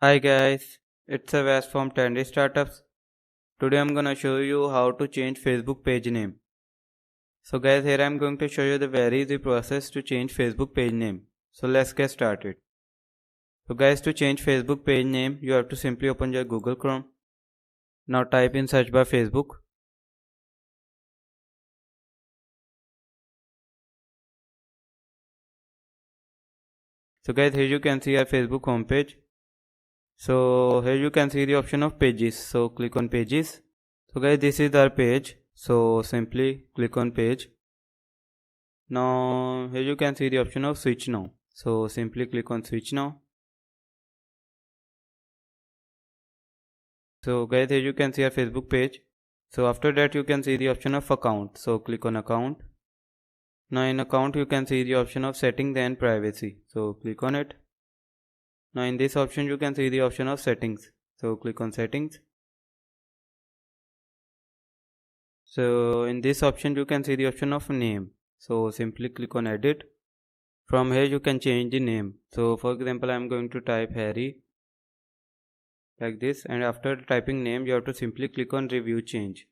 Hi guys, it's a Wes from Trendy Startups. Today I'm gonna show you how to change Facebook page name. So guys, here I'm going to show you the very easy process to change Facebook page name. So let's get started. So guys, to change Facebook page name, you have to simply open your Google Chrome. Now type in search bar Facebook. So guys, here you can see our Facebook homepage. So here you can see the option of pages. So click on pages. So guys, this is our page. So simply click on page. Now here you can see the option of switch now. So simply click on switch now. So guys, here you can see our Facebook page. So after that you can see the option of account. So click on account. Now in account you can see the option of settings and privacy. So click on it. Now in this option you can see the option of settings. So click on settings. So in this option you can see the option of name. So simply click on edit. From here you can change the name. So for example I am going to type Harry like this, and after typing name you have to simply click on review change,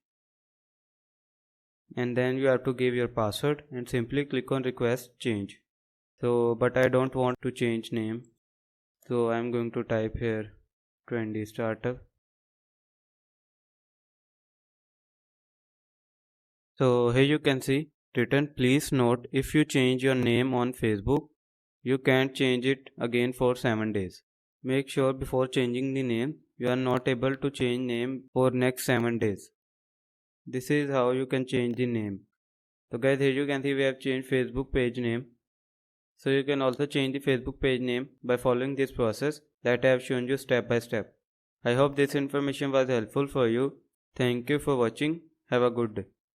and then you have to give your password and simply click on request change. So but I don't want to change name, so I am going to type here Trendy Startup. So here you can see written, please note, if you change your name on Facebook you can't change it again for 7 days. Make sure before changing the name you are not able to change name for next 7 days. This is how you can change the name. So guys, here you can see we have changed Facebook page name. So you can also change the Facebook page name by following this process that I have shown you step by step. I hope this information was helpful for you. Thank you for watching. Have a good day.